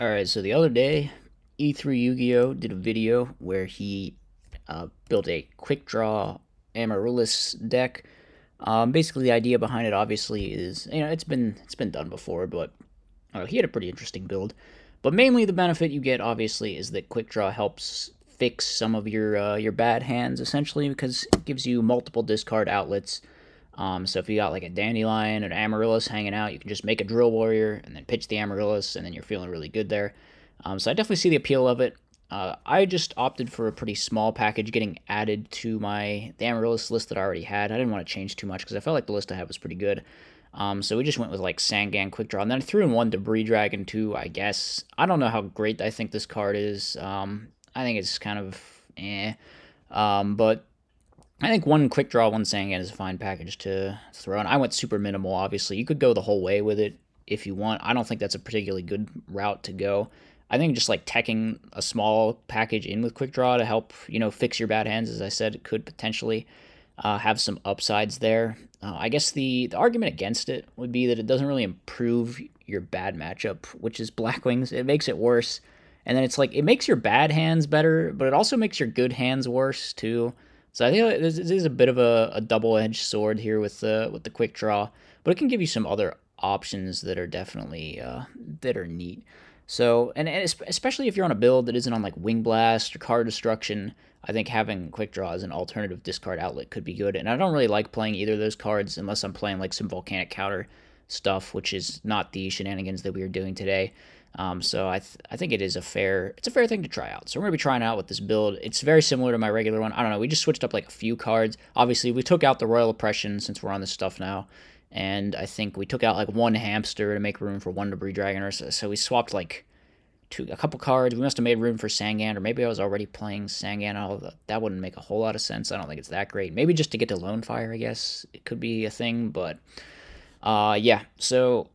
Alright, so the other day, E3 Yu-Gi-Oh! Did a video where he built a quick draw Amaryllis deck. Basically, the idea behind it obviously is, it's been done before, but he had a pretty interesting build. But mainly, the benefit you get obviously is that quick draw helps fix some of your bad hands essentially because it gives you multiple discard outlets. So if you got like a Dandelion or an Amaryllis hanging out, you can just make a Drill Warrior and then pitch the Amaryllis, and then you're feeling really good there. So I definitely see the appeal of it. I just opted for a pretty small package getting added to the Amaryllis list that I already had. I didn't want to change too much because I felt like the list I had was pretty good. So we just went with like Sangan Quick Draw, and then I threw in one Debris Dragon too, I guess. I don't know how great I think this card is. I think it's kind of but I think one Quick Draw, one Sangan is a fine package to throw in. I went super minimal, obviously. You could go the whole way with it if you want. I don't think that's a particularly good route to go. I think just like teching a small package in with Quick Draw to help, fix your bad hands, as I said, it could potentially have some upsides there. I guess the argument against it would be that it doesn't really improve your bad matchup, which is Black Wings. It makes it worse. And then it's like, it makes your bad hands better, but it also makes your good hands worse, too. So I think this is a bit of a double-edged sword here with the Quick Draw, but it can give you some other options that are definitely that are neat. So, and especially if you're on a build that isn't on like Wing Blast or Card Destruction, I think having Quick Draw as an alternative discard outlet could be good. And I don't really like playing either of those cards unless I'm playing like some Volcanic Counter stuff, which is not the shenanigans that we are doing today. So I think it's a fair thing to try out. So we're gonna be trying out with this build. It's very similar to my regular one. I don't know. We just switched up like a few cards. Obviously, we took out the Royal Oppression since we're on this stuff now. And I think we took out like one Hamster to make room for one Debris Dragon, or so we swapped like a couple cards. We must have made room for Sangan, or maybe I was already playing Sangan. That wouldn't make a whole lot of sense. I don't think it's that great. Maybe just to get to Lone Fire, I guess it could be a thing. But yeah. So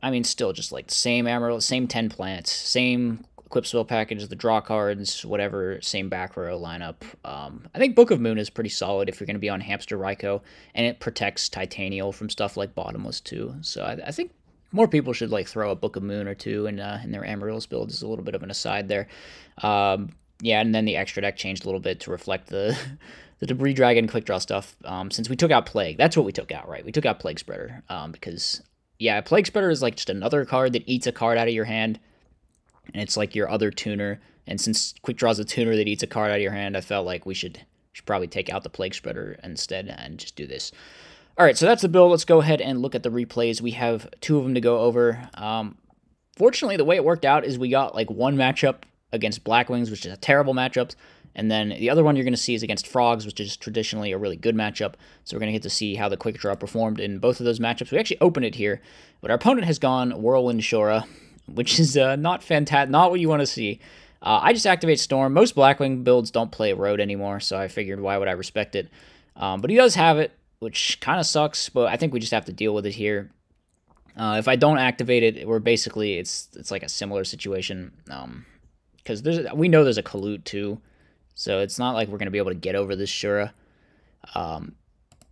I mean, still just like the same Amaryl, same 10 planets, same equip spell package, the draw cards, whatever, same back row lineup. I think Book of Moon is pretty solid if you're going to be on Hamster Raikou, and it protects Titanial from stuff like Bottomless too. So I think more people should like throw a Book of Moon or two in their Amaryllis build. Is a little bit of an aside there. Yeah, and then the extra deck changed a little bit to reflect the the Debris Dragon Quick Draw stuff. Since we took out Plague, that's what we took out, right? We took out Plague Spreader because yeah, Plague Spreader is like just another card that eats a card out of your hand, and it's like your other tuner. And since Quick Draw is a tuner that eats a card out of your hand, I felt like we should probably take out the Plague Spreader instead and just do this. All right, so that's the build. Let's go ahead and look at the replays. We have two of them to go over. Fortunately, the way it worked out is we got like one matchup against Black Wings, which is a terrible matchup. And then the other one you're going to see is against Frogs, which is traditionally a really good matchup. So we're going to get to see how the Quick Draw performed in both of those matchups. We actually opened it here, but our opponent has gone Whirlwind Shora, which is not fantastic, not what you want to see. I just activate Storm. Most Blackwing builds don't play Road anymore, so I figured why would I respect it. But he does have it, which kind of sucks, but I think we just have to deal with it here. If I don't activate it, we're basically, it's like a similar situation. Because we know there's a Kalut too. So it's not like we're going to be able to get over this Shura.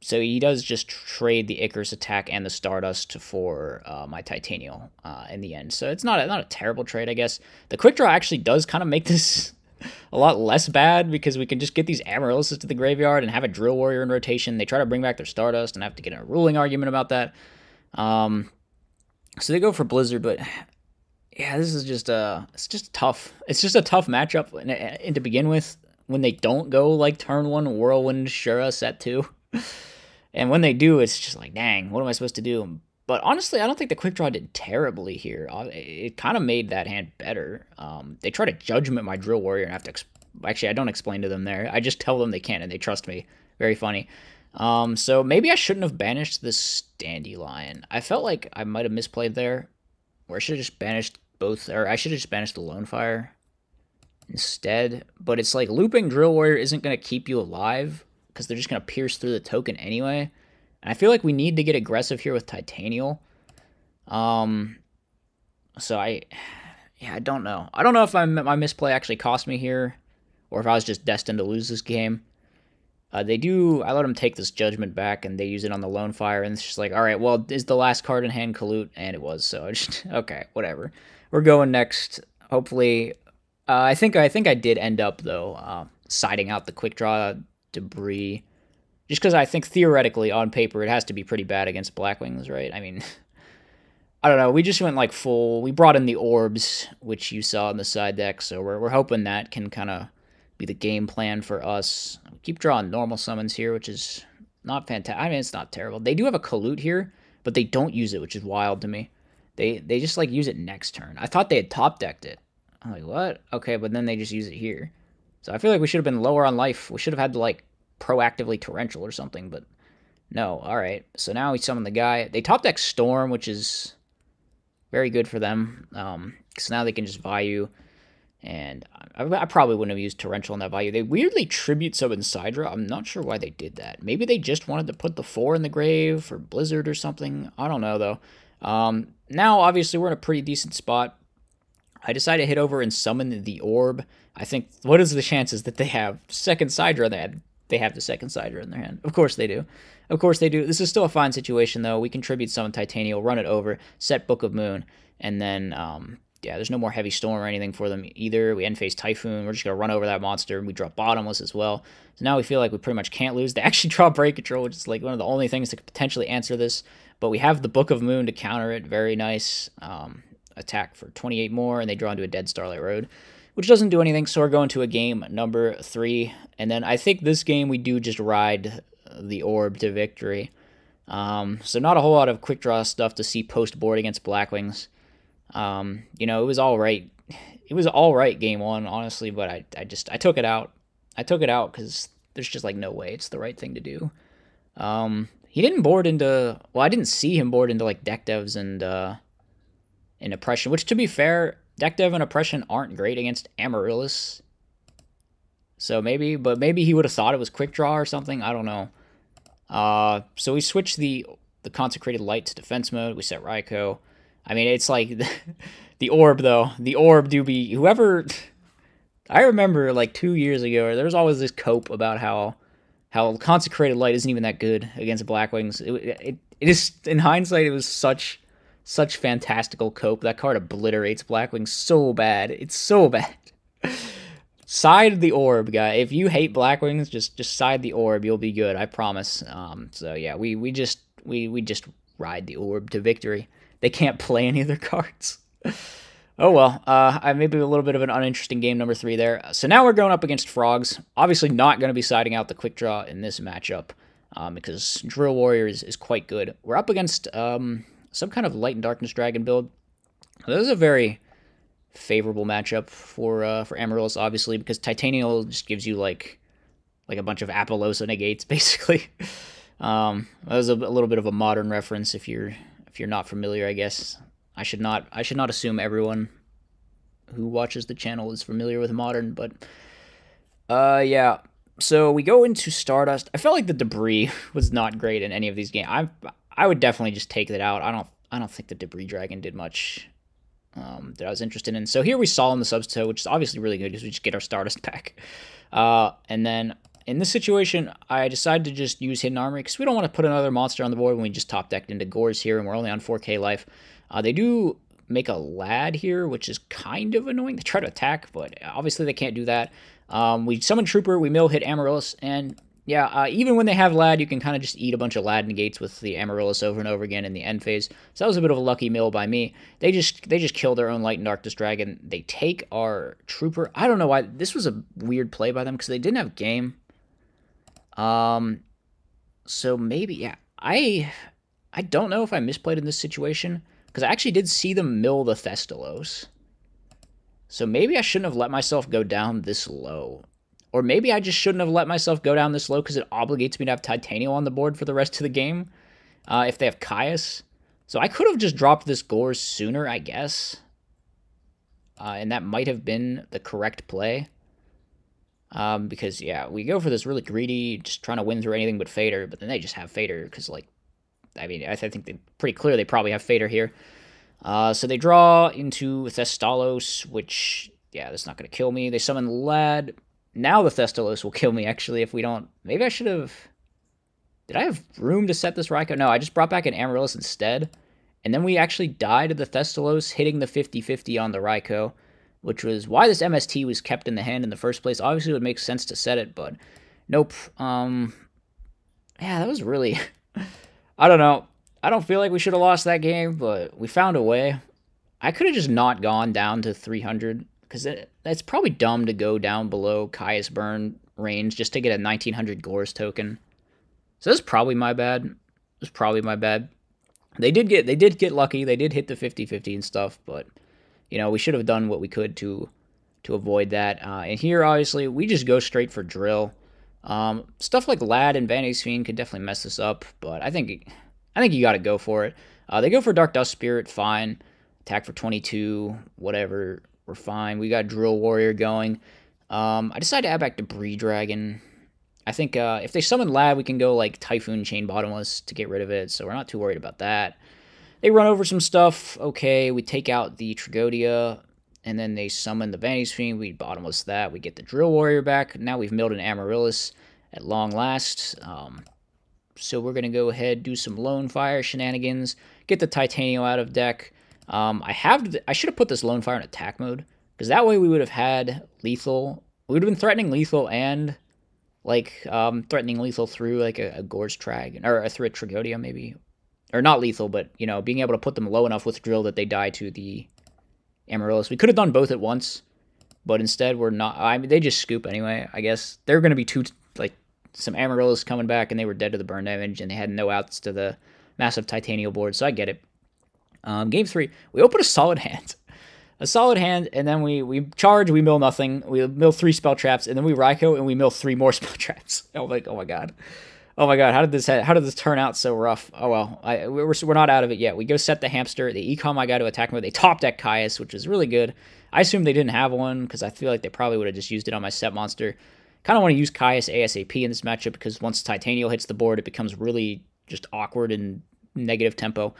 So he does just trade the Icarus attack and the Stardust for my Titanial in the end. So it's not a terrible trade, I guess. The Quick Draw actually does kind of make this a lot less bad because we can just get these Amaryllises to the graveyard and have a Drill Warrior in rotation. They try to bring back their Stardust and have to get in a ruling argument about that. So they go for Blizzard, but yeah, this is just it's just tough. It's just a tough matchup and to begin with. When they don't go like turn 1 Whirlwind Shura set 2. And when they do, it's just like, dang, what am I supposed to do? But honestly, I don't think the Quick Draw did terribly here. It kind of made that hand better. They try to Judgment my Drill Warrior and have to... Actually, I don't explain to them there. I just tell them they can't and they trust me. Very funny. So maybe I shouldn't have banished this Dandelion. I felt like I might have misplayed there. Or I should have just banished both... Or I should have just banished the Lone Fire instead, but it's like looping Drill Warrior isn't going to keep you alive because they're just going to pierce through the token anyway. And I feel like we need to get aggressive here with Titanial. So I don't know. I don't know if my misplay actually cost me here or if I was just destined to lose this game. I let them take this Judgment back and they use it on the Lone Fire and it's just like, all right, well, is the last card in hand Kalut? And it was, so I just, okay, whatever. We're going next. Hopefully, I think I did end up though siding out the quick draw debris, just because I think theoretically on paper it has to be pretty bad against Blackwings, right? I mean, I don't know. We just went like full. We brought in the orbs, which you saw in the side deck, so we're hoping that can kind of be the game plan for us. We keep drawing normal summons here, which is not fantastic. I mean, it's not terrible. They do have a Colute here, but they don't use it, which is wild to me. They just like use it next turn. I thought they had top decked it. I'm like, what? Okay, but then they just use it here. So I feel like we should have been lower on life. We should have had to like proactively torrential or something, but no. All right. So now we summon the guy. They top deck Storm, which is very good for them. Because now they can just value. And I probably wouldn't have used torrential in that value. They weirdly tribute summon Sidra. I'm not sure why they did that. Maybe they just wanted to put the 4 in the grave for Blizzard or something. I don't know though. Now obviously we're in a pretty decent spot. I decided to hit over and summon the orb. I think, what is the chances that they have second Sidra? They have the second Sidra in their hand. Of course they do. Of course they do. This is still a fine situation, though. We contribute summon Titanial, run it over, set Book of Moon, and then, yeah, there's no more Heavy Storm or anything for them either. We end phase Typhoon. We're just going to run over that monster, and we draw Bottomless as well. So now we feel like we pretty much can't lose. They actually draw Break Control, which is like one of the only things that could potentially answer this. But we have the Book of Moon to counter it. Very nice. Attack for 28 more, and they draw into a Dead Starlight Road, which doesn't do anything. So we're going to a game number 3, and then I think this game we do just ride the orb to victory. So not a whole lot of quick draw stuff to see post board against Blackwings. You know, it was all right. It was all right game 1, honestly, but I took it out. I took it out because there's just like no way it's the right thing to do. He didn't board into, well, I didn't see him board into like deck devs and oppression, which to be fair, deck dev and oppression aren't great against Amaryllis. So maybe he would have thought it was quick draw or something. I don't know. So we switched the Consecrated Light to defense mode. We set Raikou. I mean, it's like the orb though. The orb do be whoever. I remember like 2 years ago, there was always this cope about how Consecrated Light isn't even that good against Blackwings. It is, in hindsight, it was such fantastical cope. That card obliterates Blackwing so bad. It's so bad. Side the orb, guy. If you hate Blackwings, just side the orb. You'll be good. I promise. So yeah, we just ride the orb to victory. They can't play any of their cards. Oh well. I maybe a little bit of an uninteresting game number 3 there. So now we're going up against Frogs. Obviously not going to be siding out the quick draw in this matchup because Drill Warrior is quite good. We're up against some kind of Light and Darkness Dragon build. This is a very favorable matchup for Amaryllis, obviously, because Titanial just gives you like a bunch of Apollosa negates, basically. That was a little bit of a modern reference if you're not familiar, I guess. I should not assume everyone who watches the channel is familiar with modern, but yeah. So we go into Stardust. I felt like the debris was not great in any of these games. I would definitely just take that out. I don't think the Debris Dragon did much that I was interested in. So here we Solemn the Substitute, which is obviously really good because we just get our Stardust back. And then in this situation, I decided to just use Hidden Armory because we don't want to put another monster on the board when we just top decked into Gores here and we're only on 4k life. They do make a Lad here, which is kind of annoying. They try to attack, but obviously they can't do that. We summon Trooper, we mill hit Amaryllis, and yeah, even when they have Lad, you can kind of just eat a bunch of Lad negates with the Amaryllis over and over again in the end phase. So that was a bit of a lucky mill by me. They just kill their own Light and Darkness Dragon. They take our Trooper. I don't know why. This was a weird play by them because they didn't have game. So maybe, yeah. I don't know if I misplayed in this situation because I actually did see them mill the Thestalos. So maybe I shouldn't have let myself go down this low. Or maybe I just shouldn't have let myself go down this low because it obligates me to have Titanial on the board for the rest of the game if they have Caius. So I could have just dropped this Gores sooner, I guess. And that might have been the correct play. Because, yeah, we go for this really greedy, just trying to win through anything but Fader. But then they just have Fader because, like, I mean, I think they're pretty clear they probably have Fader here. So they draw into Thestalos, which, yeah, that's not going to kill me. They summon Lad. Now the Thestalos will kill me, actually, if we don't... Maybe I should have... Did I have room to set this Raikou? No, I just brought back an Amaryllis instead. And then we actually died to the Thestalos, hitting the 50-50 on the Raikou. which was why this MST was kept in the hand in the first place. Obviously, it would make sense to set it, but nope. Yeah, that was really... I don't know. I don't feel like we should have lost that game, but we found a way. I could have just not gone down to 300, because it's probably dumb to go down below Caius Burn range just to get a 1900 Gores token. So that's probably my bad. It's probably my bad. They did get lucky. They did hit the 50-50 and stuff, but you know, we should have done what we could to avoid that. And here, obviously, we just go straight for drill. Stuff like Lad and Vanity's Fiend could definitely mess this up, but I think you got to go for it. They go for Dark Dust Spirit, fine. Attack for 22, whatever, we're fine. We got Drill Warrior going. I decided to add back Debris Dragon. I think if they summon Lad, we can go like Typhoon Chain Bottomless to get rid of it, so we're not too worried about that. They run over some stuff. Okay, we take out the Trigodia, and then they summon the Vanity's Fiend. We bottomless that. We get the Drill Warrior back. Now we've milled an Amaryllis at long last. So we're going to go ahead, do some Lone Fire shenanigans, get the Titanium out of deck. I should have put this Lone Fire in attack mode, because that way we would have had lethal. We would have been threatening lethal and like threatening lethal through like a Gorge Trag, or through a Trigodia maybe. Or not lethal, but, you know, being able to put them low enough with drill that they die to the Amaryllis. We could have done both at once, but instead we're not. I mean, they just scoop anyway, I guess. They're going to be some Amaryllis coming back, and they were dead to the burn damage, and they had no outs to the massive Titanium board, so I get it. Game 3, we open a solid hand. A solid hand, and then we charge, we mill nothing. We mill 3 spell traps, and then we Raikou, and we mill 3 more spell traps. Oh my god. Oh my god, how did this turn out so rough? Oh well, we're not out of it yet. We go set the hamster. The econ my guy to attack mode. They top deck Caius, which is really good. I assume they didn't have one, because I feel like they probably would have just used it on my set monster. Kind of want to use Caius ASAP in this matchup, because once Titanium hits the board, it becomes really just awkward and negative tempo.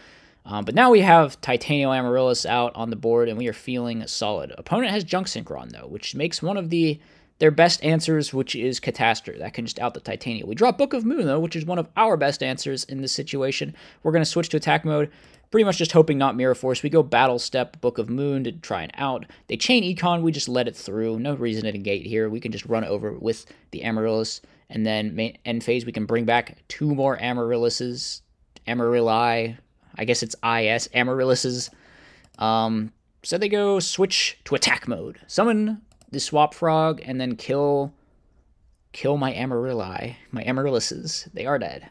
But now we have Titanium Amaryllis out on the board, and we are feeling solid. Opponent has Junk Synchron, though, which makes one of their best answers, which is Catastor. That can just out the Titanium. We draw Book of Moon, though, which is one of our best answers in this situation. We're going to switch to attack mode, pretty much just hoping not Mirror Force. We go Battle Step, Book of Moon to try and out. They chain Econ, we just let it through. No reason to negate here. We can just run over with the Amaryllis, and then end phase, we can bring back 2 more Amaryllises. Amarilli, I guess it's IS, Amaryllises. So they go switch to attack mode. Summon the Swap Frog, and then kill my Amarilli, my Amaryllises. They are dead.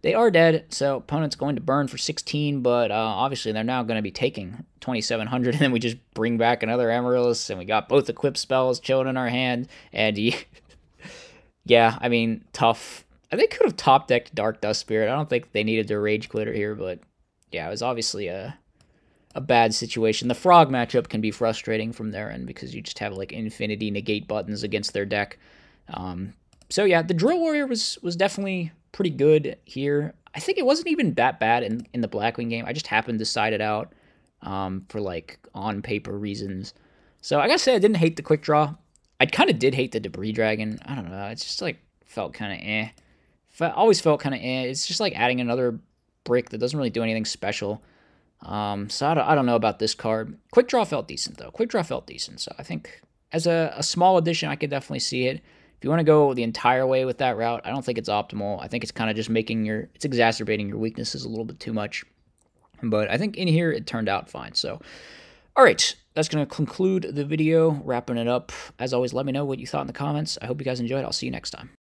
They are dead, so opponent's going to burn for 16, but obviously they're now going to be taking 2,700, and then we just bring back another Amaryllis, and we got both equipped spells chilling in our hand, and yeah, I mean, tough. They could have top-decked Dark Dust Spirit. I don't think they needed their Rage Glitter here, but yeah, it was obviously a bad situation. The Frog matchup can be frustrating from their end, because you just have like infinity negate buttons against their deck. So yeah, the Drill Warrior was definitely pretty good here. I think it wasn't even that bad in the Blackwing game. I just happened to side it out for like on paper reasons. So I gotta say, I didn't hate the Quick Draw. I kind of did hate the Debris Dragon. I don't know. It's just like felt kind of eh. Always felt kind of eh. It's just like adding another brick that doesn't really do anything special. So I don't know about this card. Quick Draw felt decent, though. Quick Draw felt decent, so I think as a small addition, I could definitely see it. If you want to go the entire way with that route, I don't think it's optimal. I think it's kind of just it's exacerbating your weaknesses a little bit too much. But I think in here, it turned out fine. So, all right, that's going to conclude the video, wrapping it up. As always, let me know what you thought in the comments. I hope you guys enjoyed. I'll see you next time.